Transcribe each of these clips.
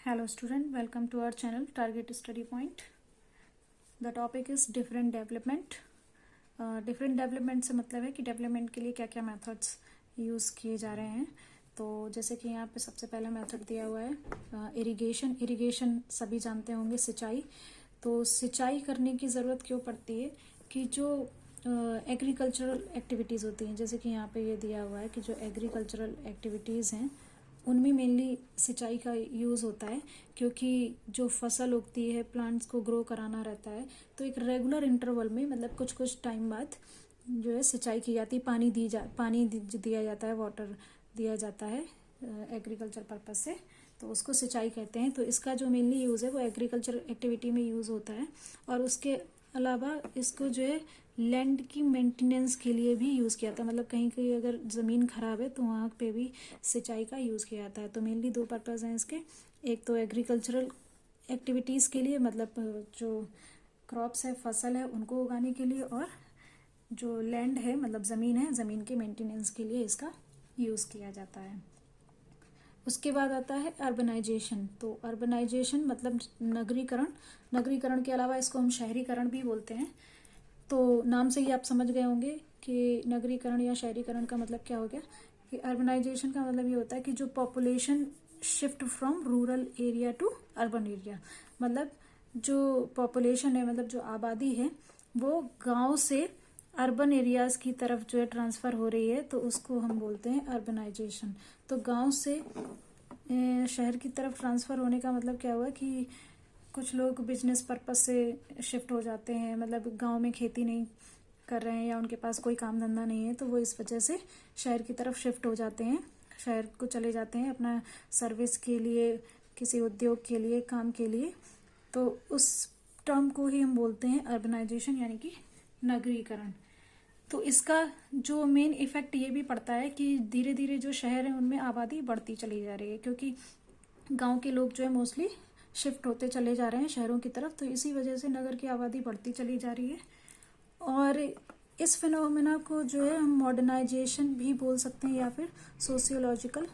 Hello student, welcome to our channel Target Study Point. The topic is different development. Different development से मतलब है कि development के लिए क्या क्या मेथड्स यूज़ किए जा रहे हैं। तो जैसे कि यहाँ पे सबसे पहला मेथड दिया हुआ है इरिगेशन सभी जानते होंगे, सिंचाई। तो सिंचाई करने की ज़रूरत क्यों पड़ती है कि जो एग्रीकल्चरल एक्टिविटीज़ होती हैं, जैसे कि यहाँ पे ये दिया हुआ है कि जो एग्रीकल्चरल एक्टिविटीज़ हैं उनमें मेनली सिंचाई का यूज़ होता है, क्योंकि जो फसल उगती है प्लांट्स को ग्रो कराना रहता है। तो एक रेगुलर इंटरवल में मतलब कुछ कुछ टाइम बाद जो है सिंचाई की जाती है, पानी दिया जाता है, वाटर दिया जाता है एग्रीकल्चर पर्पस से, तो उसको सिंचाई कहते हैं। तो इसका जो मेनली यूज़ है वो एग्रीकल्चर एक्टिविटी में यूज़ होता है। और उसके अलावा इसको जो है लैंड की मेंटेनेंस के लिए भी यूज़ किया जाता है, मतलब कहीं कहीं अगर ज़मीन ख़राब है तो वहाँ पे भी सिंचाई का यूज़ किया जाता है। तो मेनली दो पर्पज़ हैं इसके, एक तो एग्रीकल्चरल एक्टिविटीज़ के लिए, मतलब जो क्रॉप्स है, फसल है, उनको उगाने के लिए, और जो लैंड है मतलब ज़मीन है, ज़मीन के मेंटेनेंस के लिए इसका यूज़ किया जाता है। उसके बाद आता है अर्बनाइजेशन। तो अर्बनाइजेशन मतलब नगरीकरण के अलावा इसको हम शहरीकरण भी बोलते हैं। तो नाम से ही आप समझ गए होंगे कि नगरीकरण या शहरीकरण का मतलब क्या हो गया। कि अर्बनाइजेशन का मतलब ये होता है कि जो population shift from rural area to urban area, मतलब जो पॉपुलेशन है, मतलब जो आबादी है, वो गांव से अर्बन एरियाज की तरफ जो है ट्रांसफ़र हो रही है, तो उसको हम बोलते हैं अर्बनाइजेशन। तो गांव से शहर की तरफ ट्रांसफ़र होने का मतलब क्या हुआ कि कुछ लोग बिजनेस पर्पस से शिफ्ट हो जाते हैं, मतलब गांव में खेती नहीं कर रहे हैं या उनके पास कोई काम धंधा नहीं है, तो वो इस वजह से शहर की तरफ शिफ्ट हो जाते हैं, शहर को चले जाते हैं अपना सर्विस के लिए, किसी उद्योग के लिए, काम के लिए। तो उस टर्म को ही हम बोलते हैं अर्बनाइजेशन, यानी कि नगरीकरण। तो इसका जो मेन इफेक्ट ये भी पड़ता है कि धीरे धीरे जो शहर हैं उनमें आबादी बढ़ती चली जा रही है, क्योंकि गांव के लोग जो है मोस्टली शिफ्ट होते चले जा रहे हैं शहरों की तरफ, तो इसी वजह से नगर की आबादी बढ़ती चली जा रही है। और इस फिनोमेना को जो है हम मॉडर्नाइजेशन भी बोल सकते हैं या फिर सोशियोलॉजिकल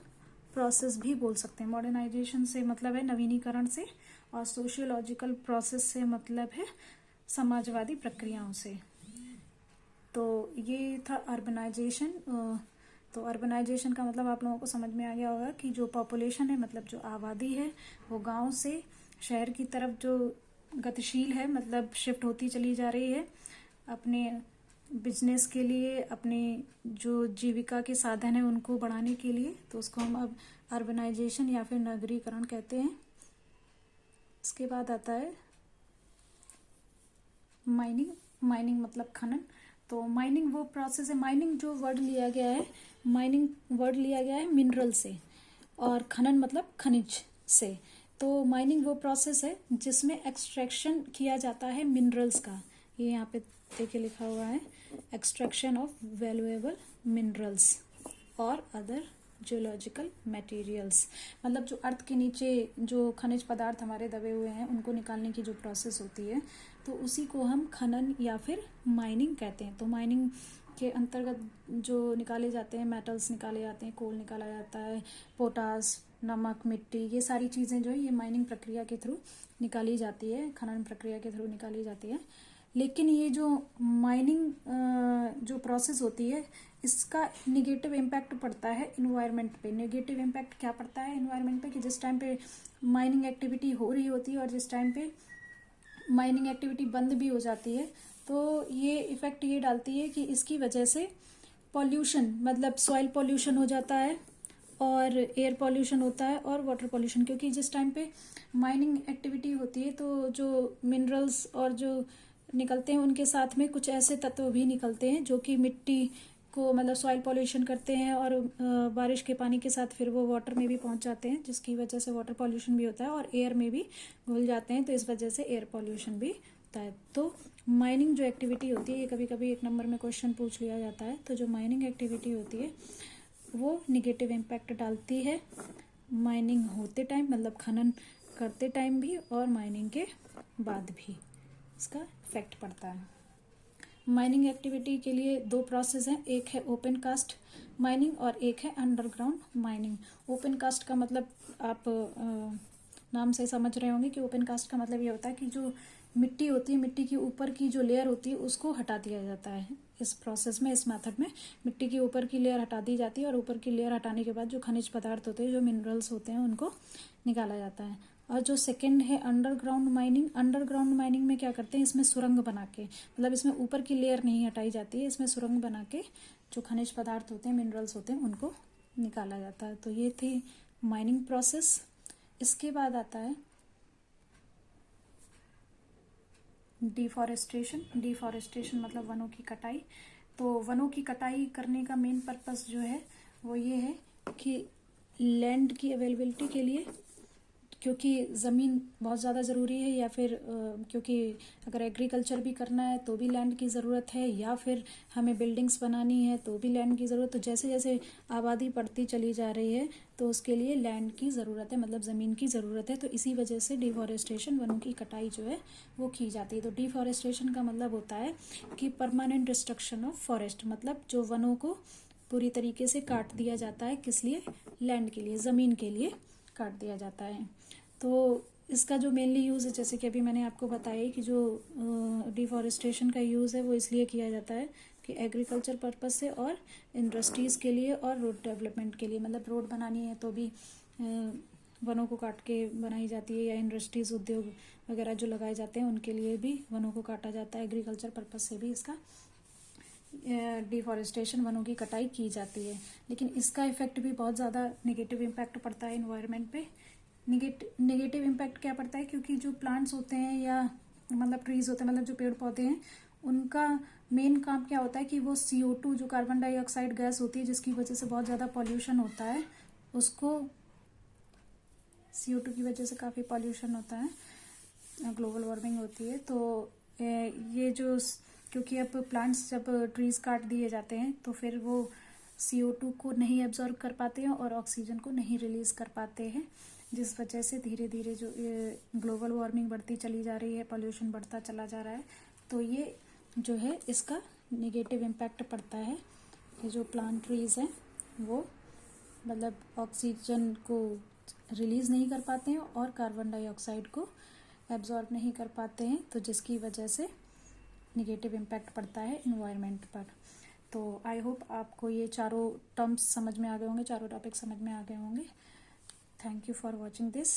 प्रोसेस भी बोल सकते हैं। मॉडर्नाइजेशन से मतलब है नवीनीकरण से, और सोशियोलॉजिकल प्रोसेस से मतलब है समाजवादी प्रक्रियाओं से। तो ये था अर्बनाइजेशन। तो अर्बनाइजेशन का मतलब आप लोगों को समझ में आ गया होगा कि जो पॉपुलेशन है, मतलब जो आबादी है, वो गांव से शहर की तरफ जो गतिशील है, मतलब शिफ्ट होती चली जा रही है अपने बिजनेस के लिए, अपने जो जीविका के साधन है उनको बढ़ाने के लिए। तो उसको हम अब अर्बनाइजेशन या फिर नगरीकरण कहते हैं। इसके बाद आता है माइनिंग मतलब खनन। तो माइनिंग वो प्रोसेस है, माइनिंग जो वर्ड लिया गया है, माइनिंग वर्ड लिया गया है मिनरल से, और खनन मतलब खनिज से। तो माइनिंग वो प्रोसेस है जिसमें एक्सट्रैक्शन किया जाता है मिनरल्स का। ये यहाँ पे देखिए लिखा हुआ है, एक्सट्रैक्शन ऑफ वैल्यूएबल मिनरल्स और अदर जियोलॉजिकल मटेरियल्स, मतलब जो अर्थ के नीचे जो खनिज पदार्थ हमारे दबे हुए हैं उनको निकालने की जो प्रोसेस होती है, तो उसी को हम खनन या फिर माइनिंग कहते हैं। तो माइनिंग के अंतर्गत जो निकाले जाते हैं मेटल्स निकाले जाते हैं, कोल निकाला जाता है, पोटास, नमक, मिट्टी, ये सारी चीज़ें जो है ये माइनिंग प्रक्रिया के थ्रू निकाली जाती है, खनन प्रक्रिया के थ्रू निकाली जाती है। लेकिन ये जो माइनिंग जो प्रोसेस होती है, इसका निगेटिव इम्पैक्ट पड़ता है इन्वायरमेंट पे। नेगेटिव इम्पैक्ट क्या पड़ता है इन्वायरमेंट पे, कि जिस टाइम पे माइनिंग एक्टिविटी हो रही होती है और जिस टाइम पे माइनिंग एक्टिविटी बंद भी हो जाती है, तो ये इफेक्ट ये डालती है कि इसकी वजह से पॉल्यूशन, मतलब सॉइल पॉल्यूशन हो जाता है, और एयर पॉल्यूशन होता है, और वाटर पॉल्यूशन। क्योंकि जिस टाइम पे माइनिंग एक्टिविटी होती है तो जो मिनरल्स और जो निकलते हैं उनके साथ में कुछ ऐसे तत्व भी निकलते हैं जो कि मिट्टी को मतलब सॉइल पॉल्यूशन करते हैं, और बारिश के पानी के साथ फिर वो वाटर में भी पहुंच जाते हैं, जिसकी वजह से वाटर पॉल्यूशन भी होता है, और एयर में भी घुल जाते हैं, तो इस वजह से एयर पॉल्यूशन भी होता है। तो माइनिंग जो एक्टिविटी होती है, ये कभी कभी एक नंबर में क्वेश्चन पूछ लिया जाता है। तो जो माइनिंग एक्टिविटी होती है वो निगेटिव इम्पैक्ट डालती है माइनिंग होते टाइम, मतलब खनन करते टाइम भी, और माइनिंग के बाद भी इसका इफेक्ट पड़ता है। माइनिंग एक्टिविटी के लिए दो प्रोसेस हैं, एक है ओपन कास्ट माइनिंग और एक है अंडरग्राउंड माइनिंग। ओपन कास्ट का मतलब आप नाम से समझ रहे होंगे कि ओपन कास्ट का मतलब ये होता है कि जो मिट्टी होती है, मिट्टी की ऊपर की जो लेयर होती है उसको हटा दिया जाता है। इस प्रोसेस में, इस मेथड में मिट्टी की ऊपर की लेयर हटा दी जाती है और ऊपर की लेयर हटाने के बाद जो खनिज पदार्थ होते हैं, जो मिनरल्स होते हैं, उनको निकाला जाता है। और जो सेकंड है अंडरग्राउंड माइनिंग। अंडरग्राउंड माइनिंग में क्या करते हैं, इसमें सुरंग बना के, मतलब इसमें ऊपर की लेयर नहीं हटाई जाती है, इसमें सुरंग बना के जो खनिज पदार्थ होते हैं, मिनरल्स होते हैं, उनको निकाला जाता है। तो ये थी माइनिंग प्रोसेस। इसके बाद आता है डिफॉरेस्टेशन। डिफॉरेस्टेशन मतलब वनों की कटाई। तो वनों की कटाई करने का मेन पर्पस जो है वो ये है कि लैंड की अवेलेबिलिटी के लिए, क्योंकि ज़मीन बहुत ज़्यादा ज़रूरी है, या फिर क्योंकि अगर एग्रीकल्चर भी करना है तो भी लैंड की ज़रूरत है, या फिर हमें बिल्डिंग्स बनानी है तो भी लैंड की ज़रूरत। तो जैसे जैसे आबादी बढ़ती चली जा रही है तो उसके लिए लैंड की ज़रूरत है, मतलब ज़मीन की ज़रूरत है। तो इसी वजह से डिफॉरेस्टेशन, वनों की कटाई जो है वो की जाती है। तो डिफॉरेस्टेशन का मतलब होता है कि परमानेंट डिस्ट्रक्शन ऑफ फॉरेस्ट, मतलब जो वनों को पूरी तरीके से काट दिया जाता है। किस लिए? लैंड के लिए, ज़मीन के लिए काट दिया जाता है। तो इसका जो मेनली यूज़ है, जैसे कि अभी मैंने आपको बताया कि जो डिफॉरेस्टेशन का यूज़ है वो इसलिए किया जाता है कि एग्रीकल्चर पर्पस से, और इंडस्ट्रीज़ के लिए, और रोड डेवलपमेंट के लिए। मतलब रोड बनानी है तो भी वनों को काट के बनाई जाती है, या इंडस्ट्रीज़, उद्योग वगैरह जो लगाए जाते हैं उनके लिए भी वनों को काटा जाता है। एग्रीकल्चर पर्पस से भी इसका डिफॉरेस्टेशन, वनों की कटाई की जाती है। लेकिन इसका इफेक्ट भी बहुत ज़्यादा नेगेटिव इम्पैक्ट पड़ता है इन्वायरमेंट पे। नेगेटिव इम्पैक्ट क्या पड़ता है? क्योंकि जो प्लांट्स होते हैं, या मतलब ट्रीज होते हैं, मतलब जो पेड़ पौधे हैं, उनका मेन काम क्या होता है कि वो CO2, जो कार्बन डाइऑक्साइड गैस होती है, जिसकी वजह से बहुत ज़्यादा पॉल्यूशन होता है, उसको, CO2 की वजह से काफ़ी पॉल्यूशन होता है, ग्लोबल वार्मिंग होती है। तो ये जो, क्योंकि अब प्लांट्स, जब ट्रीज काट दिए जाते हैं तो फिर वो CO2 को नहीं एब्जॉर्ब कर पाते हैं और ऑक्सीजन को नहीं रिलीज कर पाते हैं, जिस वजह से धीरे धीरे जो ग्लोबल वार्मिंग बढ़ती चली जा रही है, पॉल्यूशन बढ़ता चला जा रहा है। तो ये जो है इसका नेगेटिव इम्पैक्ट पड़ता है कि जो प्लांट ट्रीज हैं वो मतलब ऑक्सीजन को रिलीज नहीं कर पाते हैं और कार्बन डाइऑक्साइड को एब्जॉर्ब नहीं कर पाते हैं, तो जिसकी वजह से निगेटिव इम्पैक्ट पड़ता है इन्वायरमेंट पर। तो आई होप आपको ये चारों टर्म्स समझ में आ गए होंगे, चारों टॉपिक समझ में आ गए होंगे। Thank you for watching this.